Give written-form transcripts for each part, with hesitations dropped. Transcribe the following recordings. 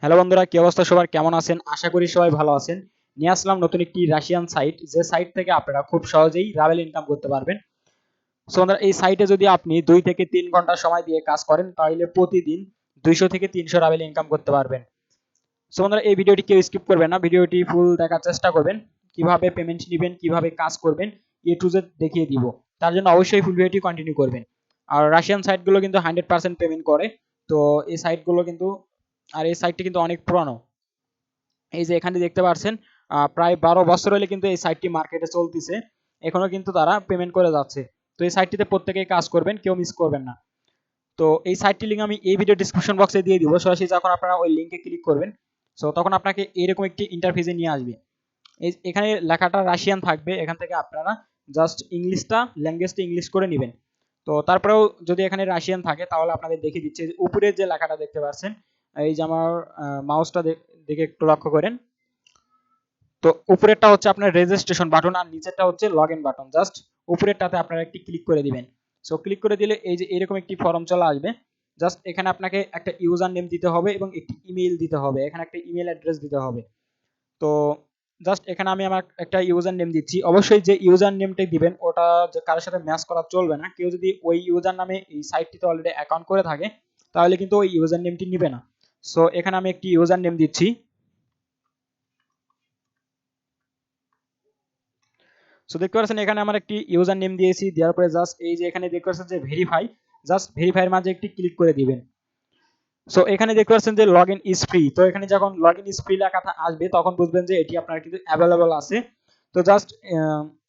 Hello বন্ধুরা, কি অবস্থা সবার? কেমন আছেন? আশা করি সবাই ভালো আছেন। নিয়ে আসলাম নতুন একটি রাশিয়ান সাইট, যে সাইট থেকে আপনারা খুব সহজেই রাবেল ইনকাম করতে পারবেন। সো বন্ধুরা, এই সাইটে যদি আপনি 2 থেকে 3 ঘন্টা সময় দিয়ে কাজ করেন তাহলে প্রতিদিন 200 থেকে 300 রাবেল ইনকাম করতে পারবেন। সো বন্ধুরা, এই ভিডিওটি কেউ স্কিপ করবেন না, ভিডিওটি ফুল দেখার চেষ্টা করবেন। কিভাবে পেমেন্ট নেবেন, কিভাবে কাজ করবেন, এ টু জেড দেখিয়ে দিব। তার জন্য অবশ্যই ফুল ভিডিওটি কন্টিনিউ করবেন। আর রাশিয়ান সাইটগুলো কিন্তু 100% পেমেন্ট করে। তো এই সাইটগুলো কিন্তু, আর এই সাইটটি কিন্তু অনেক পুরানো। এই যে এখানে দেখতে পাচ্ছেন, প্রায় 12 বছর হলে কিন্তু এই সাইটটি মার্কেটে চলতেছে, এখনো কিন্তু তারা পেমেন্ট করে যাচ্ছে। তো এই সাইটটিতে প্রত্যেকেই কাজ করবেন, কেউ মিস করবেন না। তো এই সাইটটির লিঙ্ক আমি এই ভিডিও ডিসক্রিপশন বক্সে দিয়ে দিব। সরাসরি যখন আপনারা ওই লিঙ্কে ক্লিক করবেন, সো তখন আপনাকে এরকম একটি ইন্টারফেসে নিয়ে আসবে। এখানে লেখাটা রাশিয়ান থাকবে, এখান থেকে আপনারা জাস্ট ইংলিশটা, ল্যাঙ্গুয়েজটা ইংলিশ করে নেবেন। তো তারপরেও যদি এখানে রাশিয়ান থাকে তাহলে আপনাদের দেখিয়ে দিচ্ছে, উপরে যে লেখাটা দেখতে পাচ্ছেন, এই যে আমার মাউসটা দিকে একটু লক্ষ্য করেন। তো উপরেরটা হচ্ছে আপনার রেজিস্ট্রেশন বাটন, আর নিচেরটা হচ্ছে লগ ইন বাটন। জাস্ট উপরেরটাতে আপনারা একটি ক্লিক করে দিবেন। সো ক্লিক করে দিলে এই যে এরকম একটি ফর্ম চলে আসবে। জাস্ট এখানে আপনাকে একটা ইউজার নেম দিতে হবে এবং একটি ইমেইল দিতে হবে, এখানে একটা ইমেল অ্যাড্রেস দিতে হবে। তো জাস্ট এখানে আমি আমার একটা ইউজার নেম দিচ্ছি। অবশ্যই যে ইউজার নেমটা দিবেন ওটা কারোর সাথে ম্যাচ করা চলবে না। কেউ যদি ওই ইউজার নামে এই সাইটটিতে অলরেডি অ্যাকাউন্ট করে থাকে তাহলে কিন্তু ওই ইউজার নেমটি নিবে না। সো এখানে আমি একটি ইউজার নেম দিচ্ছি। সো দেখতে পাচ্ছেন এখানে আমার একটি ইউজার নেম দিয়েছি, দেওয়ার পরে জাস্ট এই যে এখানে দেখতে পাচ্ছেন যে ভেরিফাই, জাস্ট ভেরিফাইয়ের মাঝে একটি ক্লিক করে দিবেন। সো এখানে দেখতে পাচ্ছেন যে লগ ইন ইজ ফ্রি। তো এখানে যখন লগ ইন ইজ ফ্রি লেখাটা আসবে তখন বুঝবেন যে এটি আপনার কিন্তু অ্যাভেলেবল আছে। তো জাস্ট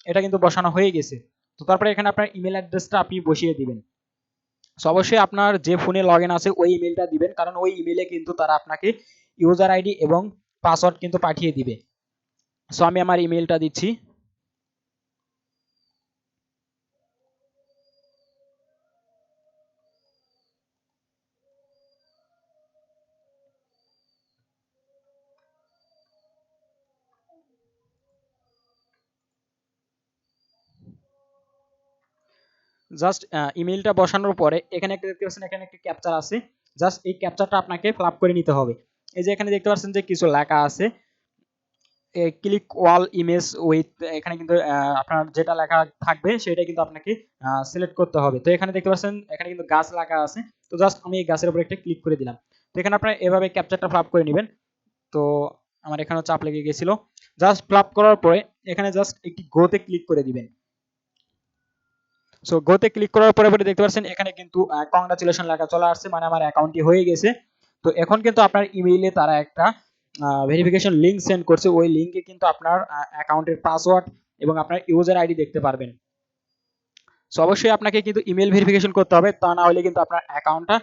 এটা কিন্তু বসানো হয়ে গেছে। তো তারপরে এখানে আপনার ইমেল অ্যাড্রেসটা আপনি বসিয়ে দিবেন। সো অবশ্যই আপনার যে ফোনে লগ ইন আছে ওই ইমেলটা দিবেন, কারণ ওই ইমেলে কিন্তু তারা আপনাকে ইউজার আইডি এবং পাসওয়ার্ড কিন্তু পাঠিয়ে দিবে। সো আমি আমার ইমেলটা দিচ্ছি। জাস্ট ইমেইলটা বসানোর পরে এখানে একটা দেখতে পাচ্ছেন, এখানে একটা ক্যাপচার আছে। জাস্ট এই ক্যাপচারটা আপনাকে ফিল আপ করে নিতে হবে। এই যে এখানে দেখতে পাচ্ছেন যে কিছু লেখা আছে, ক্লিক ওয়াল ইমেজ উইথ, এখানে কিন্তু আপনার যেটা লেখা থাকবে সেটা কিন্তু আপনাকে সিলেক্ট করতে হবে। তো এখানে দেখতে পাচ্ছেন এখানে কিন্তু গাছ লেখা আছে। তো জাস্ট আমি এই গাছের উপর একটা ক্লিক করে দিলাম। তো এখানে আপনারা এভাবে ক্যাপচারটা ফিল আপ করে নেবেন। তো আমার এখানেও চাপ লেগে গেছিল। জাস্ট ফিল আপ করার পরে এখানে জাস্ট একটি গোতে ক্লিক করে দিবেন। সো গোতে ক্লিক করার পরে দেখতে পাচ্ছেন এখানে কিন্তু কংগ্রাচুলেশন লেখা চলে আসছে, মানে আমার অ্যাকাউন্টটি হয়ে গেছে। তো এখন কিন্তু আপনার ইমেইলে তারা একটা ভেরিফিকেশন লিংক সেন্ড করছে, ওই লিংকে কিন্তু আপনার অ্যাকাউন্টের পাসওয়ার্ড এবং আপনার ইউজার আইডি দেখতে পারবেন। সো অবশ্যই আপনাকে কিন্তু ইমেল ভেরিফিকেশন করতে হবে, তা না হলে কিন্তু আপনার অ্যাকাউন্টটা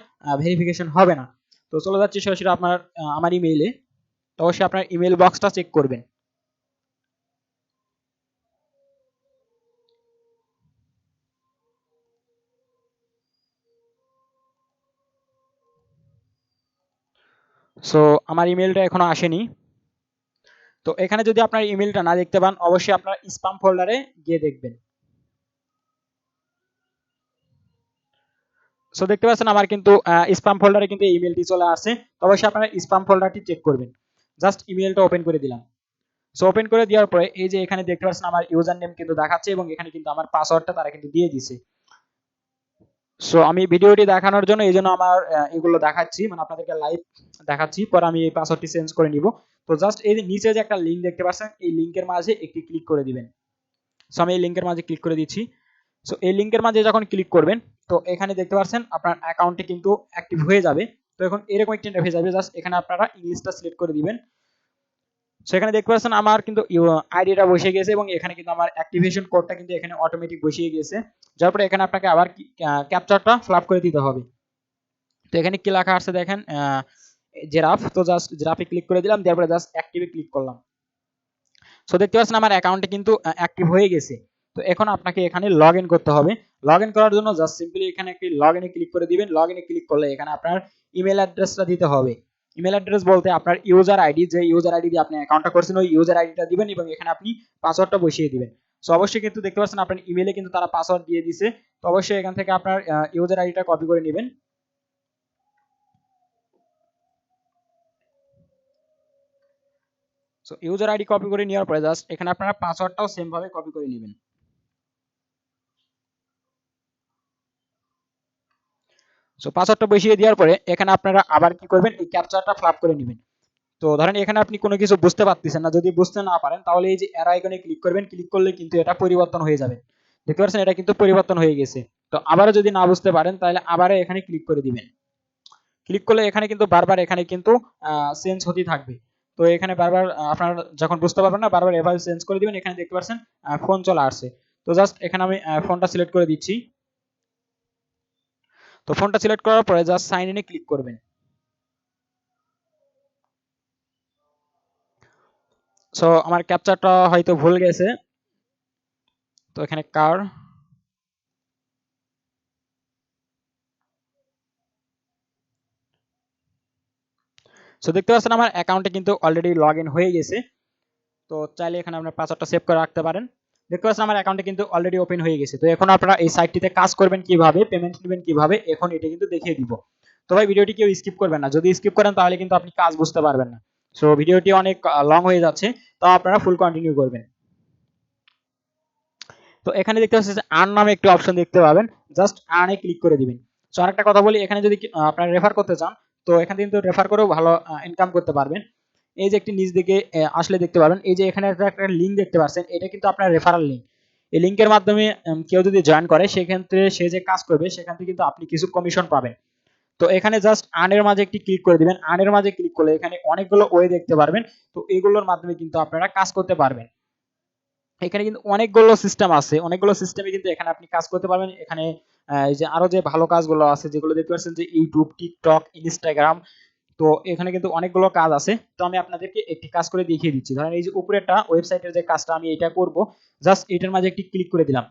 ভেরিফিকেশন হবে না। তো চলে যাচ্ছি সরাসরি আপনার আমার ইমেইলে। তো অবশ্যই আপনার ইমেল বক্সটা চেক করবেন। সো আমার ইমেলটা এখনো আসেনি। তো এখানে যদি আপনার ইমেলটা না দেখতে পান অবশ্যই আপনার স্প্যাম ফোল্ডারে গিয়ে দেখবেন। সো দেখতে পাচ্ছেন আমার কিন্তু স্প্যাম ফোল্ডারে কিন্তু এই ইমেলটি চলে আসছে। তো অবশ্যই আপনারা স্প্যাম ফোল্ডারটি চেক করবেন। জাস্ট ইমেলটা ওপেন করে দিলাম। সো ওপেন করে দেওয়ার পরে এই যে এখানে দেখতে পাচ্ছেন আমার ইউজার নেম কিন্তু দেখাচ্ছে এবং এখানে কিন্তু আমার পাসওয়ার্ডটা তারা কিন্তু দিয়ে দিয়েছে। সো আমি ভিডিওটি দেখানোর জন্য এই জন্য আমার এগুলো দেখাচ্ছি, মানে আপনাদেরকে লাইভ দেখাচ্ছি, পরে আমি এই পাসওয়ার্ডটি চেঞ্জ করে নিব। তো জাস্ট এই নিচে যে একটা লিঙ্ক দেখতে পাচ্ছেন এই লিঙ্কের মাঝে একটি ক্লিক করে দিবেন। সো আমি এই লিঙ্কের মাঝে ক্লিক করে দিচ্ছি। সো এই লিঙ্কের মাঝে যখন ক্লিক করবেন তো এখানে দেখতে পাচ্ছেন আপনার অ্যাকাউন্টটি কিন্তু অ্যাক্টিভ হয়ে যাবে। তো এখন এরকম একটা ইন্টারফেস আসবে, জাস্ট এখানে আপনারা ইংলিশটা সিলেক্ট করে দিবেন। সো এখানে দেখতে পাচ্ছেন আমার কিন্তু আইডিটা বসে গেছে এবং এখানে কিন্তু আমার অ্যাক্টিভেশন কোডটা কিন্তু এখানে অটোমেটিক বসিয়ে গেছে। যার পরে এখানে আপনাকে আবার ক্যাপচারটা ফিল আপ করে দিতে হবে। তো এখানে কি লেখা আছে দেখেন, জেরাফ। তো জাস্ট জেরাফে ক্লিক করে দিলাম, তারপরে জাস্ট অ্যাক্টিভে ক্লিক করলাম। সো দেখতে পাচ্ছেন আমার অ্যাকাউন্টে কিন্তু অ্যাক্টিভ হয়ে গেছে। তো এখন আপনাকে এখানে লগ ইন করতে হবে। লগ ইন করার জন্য জাস্ট সিম্পলি এখানে একটি লগ ইনে ক্লিক করে দিবেন। লগ ইনে ক্লিক করলে এখানে আপনার ইমেল অ্যাড্রেসটা দিতে হবে। ইমেল অ্যাড্রেস বলতে আপনার ইউজার আইডি, যে ইউজার আইডি দিয়ে আপনি অ্যাকাউন্টটা করছেন ওই ইউজার আইডিটা দিবেন এবং এখানে আপনি পাসওয়ার্ডটা বসিয়ে দিবেন। সো অবশ্যই কিন্তু দেখতে পাচ্ছেন আপনার ইমেলে কিন্তু তারা পাসওয়ার্ড দিয়ে দিয়েছে। তো অবশ্যই এখান থেকে আপনার ইউজার আইডিটা কপি করে নেবেন। সো ইউজার আইডি কপি করে নেওয়ার পরে জাস্ট এখানে আপনারা পাসওয়ার্ডটাও সেম ভাবে কপি করে নেবেন। সো পাসওয়ার্ডটা বসিয়ে দেওয়ার পরে এখানে আপনারা আবার কি করবেন, এই ক্যাপচাটা ফ্লাপ করে নেবেন। তো ধরেন এখানে আপনি কোনো কিছু বুঝতে পারতেছেন না, যদি বুঝতে না পারেন তাহলে এই যে অ্যারো আইকনে ক্লিক করবেন, ক্লিক করলে কিন্তু এটা পরিবর্তন হয়ে যাবে। দেখতে পাচ্ছেন এটা কিন্তু পরিবর্তন হয়ে গেছে। তো আবারও যদি না বুঝতে পারেন তাহলে আবারও এখানে ক্লিক করে দিবেন। ক্লিক করলে এখানে কিন্তু বারবার এখানে কিন্তু চেঞ্জ হতেই থাকবে। তো এখানে বারবার আপনার যখন বুঝতে পারবেন না বারবার এভাবে চেঞ্জ করে দিবেন। এখানে দেখতে পাচ্ছেন ফোন চলে আসছে। তো জাস্ট এখানে আমি ফোনটা সিলেক্ট করে দিচ্ছি। তো ফোনটা সিলেক্ট করার পরে জাস্ট সাইন ইনে ক্লিক করবেন। সো আমার ক্যাপচারটা হয়তো ভুল গেছে, তো এখানে কার সো দেখতে পাচ্ছেন আমার অ্যাকাউন্টে কিন্তু অলরেডি লগ ইন হয়ে গেছে। তো চাইলে এখানে আপনার পাসওয়ার্ডটা সেভ করে রাখতে পারেন। দেখতে পাচ্ছেন আমার অ্যাকাউন্টে কিন্তু অলরেডি ওপেন হয়ে গেছে। তো এখন আপনারা এই সাইটটিতে কাজ করবেন কিভাবে, পেমেন্ট নেবেন কিভাবে, এখন এটা কিন্তু দেখিয়ে দিব। তো ভাই ভিডিওটি কেউ স্কিপ করবেন না, যদি স্কিপ করেন তাহলে কিন্তু আপনি কাজ বুঝতে পারবেন না। সো ভিডিওটি অনেক লং হয়ে যাচ্ছে, তো আপনারা ফুল কন্টিনিউ করবেন। তো এখানে দেখতে পাচ্ছেন যে আর্ন নামে একটি অপশন দেখতে পাবেন, জাস্ট আর্নে ক্লিক করে দিবেন। সো আরেকটা কথা বলি, এখানে যদি আপনারা রেফার করতে চান তো এখানে কিন্তু রেফার করেও ভালো ইনকাম করতে পারবেন। এই যে একটি নিচ দিকে আসলে দেখতে পাবেন, এই যে এখানে একটা লিঙ্ক দেখতে পাচ্ছেন, এটা কিন্তু আপনার রেফারাল লিঙ্ক। এই লিঙ্কের মাধ্যমে কেউ যদি জয়েন করে সেক্ষেত্রে সে যে কাজ করবে সেখান থেকে কিন্তু আপনি কিছু কমিশন পাবেন। তো এখানে জাস্ট আর্নের মাঝে একটি ক্লিক করে দিবেন। আর্নের মাঝে ক্লিক করলে এখানে অনেকগুলো ওয়ে দেখতে পারবেন। তো এইগুলোর মাধ্যমে কিন্তু আপনারা কাজ করতে পারবেন। এখানে কিন্তু অনেকগুলো সিস্টেম আছে, অনেকগুলো সিস্টেমে কিন্তু এখানে আপনি কাজ করতে পারবেন। এখানে এই যে আরো যে ভালো কাজগুলো আছে যেগুলো দেখতে পাচ্ছেন যে ইউটিউব, টিকটক, ইনস্টাগ্রাম, তো এখানে কিন্তু অনেকগুলো কাজ আছে। তো আমি আপনাদেরকে একটি কাজ করে দেখিয়ে দিচ্ছি। ধরেন এই যে উপরেরটা ওয়েবসাইটের যে কাজটা আমি এটা করব, জাস্ট এটার মাঝে একটি ক্লিক করে দিলাম।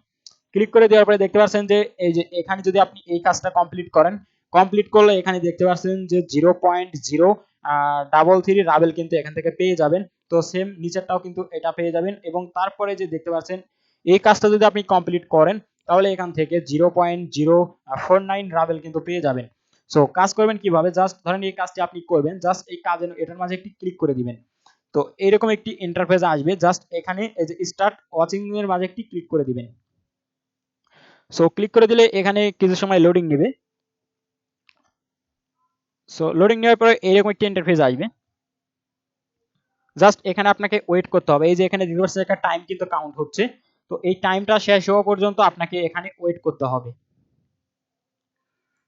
ক্লিক করে দেওয়ার পরে দেখতে পাচ্ছেন যে এই যে এখানে যদি আপনি এই কাজটা কমপ্লিট করেন, কমপ্লিট করলে এখানে দেখতে পাচ্ছেন যে 0.033 রাবেল কিন্তু এখান থেকে পেয়ে যাবেন। তো সেম নিচেরটাও কিন্তু এটা পেয়ে যাবেন, এবং তারপরে যে দেখতে পাচ্ছেন এই কাজটা যদি আপনি কমপ্লিট করেন তাহলে এখান থেকে 0.049 রাবেল কিন্তু পেয়ে যাবেন। সো কাজ করবেন কিভাবে, জাস্ট ধরেন এই কাজটি আপনি করবেন, জাস্ট এই কাজের এটার মাঝে একটি ক্লিক করে দিবেন। তো এরকম একটি ইন্টারফেস আসবে, জাস্ট এখানে এই যে স্টার্ট ওয়াচিং এর মাঝে একটি ক্লিক করে দিবেন। সো ক্লিক করে দিলে এখানে কিছু সময় লোডিং নেবে। সো লোডিং নেওয়ার পরে এরকম একটি ইন্টারফেস আসবে, জাস্ট এখানে আপনাকে ওয়েট করতে হবে। এই যে এখানে রিভার্স একটা টাইম কিন্তু কাউন্ট হচ্ছে, তো এই টাইমটা শেষ হওয়া পর্যন্ত আপনাকে এখানে ওয়েট করতে হবে।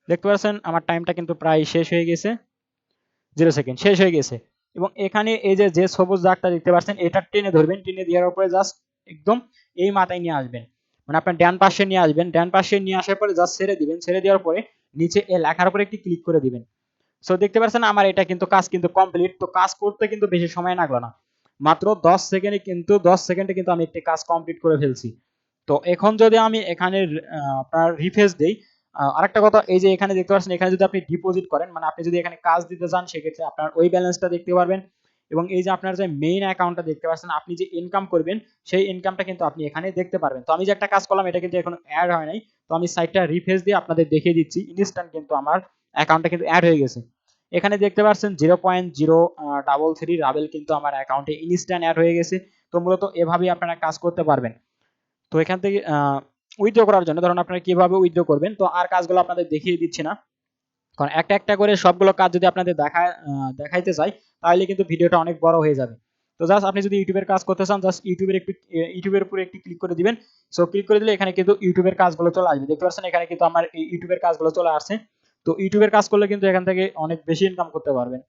দেখতে পাচ্ছেন আমার টাইমটা কিন্তু প্রায় শেষ হয়ে গেছে, 0 সেকেন্ড শেষ হয়ে গেছে। এবং এখানে এই যে যে সবুজ দাগটা দেখতে পাচ্ছেন এটা টেনে ধরবেন, টেনে দেওয়ার উপরে জাস্ট একদম এই মাথায় নিয়ে আসবেন, মানে আপনার ডান পাশে নিয়ে আসবেন। ডান পাশে নিয়ে আসার পরে জাস্ট ছেড়ে দিবেন, ছেড়ে দেওয়ার পরে নিচে এ লেখার উপরে একটি ক্লিক করে দিবেন। সো দেখতে পাচ্ছেন আমার এটা কিন্তু কাজ কিন্তু কমপ্লিট। তো কাজ করতে কিন্তু বেশি সময় লাগলো না, মাত্র 10 সেকেন্ডে কিন্তু 10 সেকেন্ডে কিন্তু আমি একটি কাজ কমপ্লিট করে ফেলছি। তো এখন যদি আমি এখানে আপনার রিফ্রেশ দেই, আরেকটা কথা, এই যে এখানে দেখতে পাচ্ছেন এখানে যদি আপনি ডিপোজিট করেন, মানে আপনি যদি এখানে কাজ দিতে চান সেক্ষেত্রে আপনার ওই ব্যালেন্সটা দেখতে পারবেন। এবং এই যে আপনার যে মেইন অ্যাকাউন্টটা দেখতে পাচ্ছেন, আপনি যে ইনকাম করবেন সেই ইনকামটা কিন্তু আপনি এখানে দেখতে পারবেন। তো আমি যে একটা কাজ করলাম এটা কিন্তু এখন অ্যাড হয় নাই, তো আমি সাইটটা রিফ্রেশ দিয়ে আপনাদের দেখিয়ে দিচ্ছি, ইনস্ট্যান্ট কিন্তু আমার অ্যাকাউন্টটা কিন্তু অ্যাড হয়ে গেছে। এখানে দেখতে পাচ্ছেন 0.033 রাবেল কিন্তু আমার অ্যাকাউন্টে ইনস্ট্যান্ট অ্যাড হয়ে গেছে। তো মূলত এভাবেই আপনারা কাজ করতে পারবেন। তো এখান থেকে উইথড্র করার জন্য ধরুন আপনারা কিভাবে উইথড্র করবেন, তো আর কাজগুলো আপনাদের দেখিয়ে দিচ্ছি না, কারণ একটা একটা করে সবগুলো কাজ যদি আপনাদের দেখাইতে চাই তাহলে কিন্তু ভিডিওটা অনেক বড় হয়ে যাবে। তো জাস্ট আপনি যদি ইউটিউবের কাজ করতে চান, জাস্ট ইউটিউবের উপরে একটি ক্লিক করে দিবেন। সো ক্লিক করে দিলে এখানে কিন্তু ইউটিউবের কাজগুলো চলে আসবে। দেখতে পাচ্ছেন এখানে কিন্তু আমার এই ইউটিউবের কাজগুলো চলে আসছে। তো ইউটিউবের কাজ করলে কিন্তু এখান থেকে অনেক বেশি ইনকাম করতে পারবেন।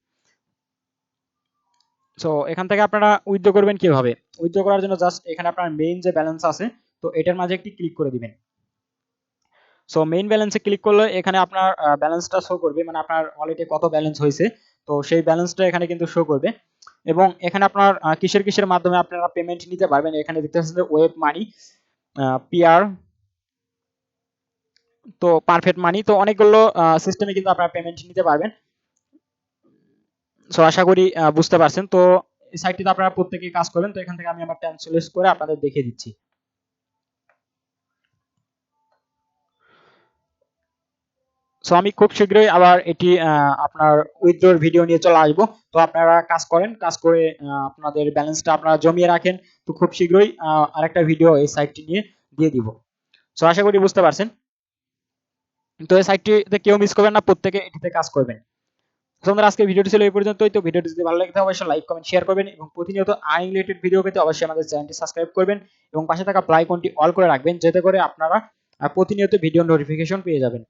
সো এখান থেকে আপনারা উইথড্র করবেন কিভাবে, উইথড্র করার জন্য জাস্ট এখানে আপনার মেইন যে ব্যালেন্স আছে তো এটার মাঝে একটি ক্লিক করে দিবেন। সো মেইন ব্যালেন্সে ক্লিক করলে এখানে আপনার ব্যালেন্সটা শো করবে, মানে আপনার ওয়ালেটে কত ব্যালেন্স হয়েছে, তো সেই ব্যালেন্সটা এখানে কিন্তু শো করবে। এবং এখানে আপনার কিসের কিসের মাধ্যমে আপনারা পেমেন্ট নিতে পারবেন, এখানে দেখতে পাচ্ছেন যে ওয়েব মানি, পিআর, তো পারফেক্ট মানি, তো অনেকগুলো সিস্টেমে কিন্তু আপনারা পেমেন্ট নিতে পারবেন। সো আশা করি বুঝতে পারছেন। তো এই সাইটটিতে আপনারা প্রত্যেকেই কাজ করবেন। তো এখান থেকে আমি আমার ট্রান্সলেট করে আপনাদের দেখিয়ে দিচ্ছি। সো আমি খুব শীঘ্রই আবার এটি আপনার উইথড্রর ভিডিও নিয়ে চলে আসবো। তো আপনারা কাজ করেন, কাজ করে আপনাদের ব্যালেন্সটা আপনারা জমিয়ে রাখেন। তো খুব শীঘ্রই আরেকটা ভিডিও এই সাইটটি নিয়ে দিয়ে দিব। সো আশা করি বুঝতে পারছেন। তো এই সাইটটিতে কেউ মিস করবেন না, প্রত্যেকে এটিতে কাজ করবেন। তো বন্ধুরা, আজকের ভিডিওটি ছিল এই পর্যন্তই। তো ভিডিওটি যদি ভালো লাগে তাহলে অবশ্যই লাইক, কমেন্ট, শেয়ার করবেন এবং প্রতিনিয়ত আর্নিং রিলেটেড ভিডিও পেতে অবশ্যই আমাদের চ্যানেলটি সাবস্ক্রাইব করবেন এবং পাশে থাকা বেল আইকনটি অল করে রাখবেন, যাতে করে আপনারা প্রতিনিয়ত ভিডিও নোটিফিকেশন পেয়ে যাবেন।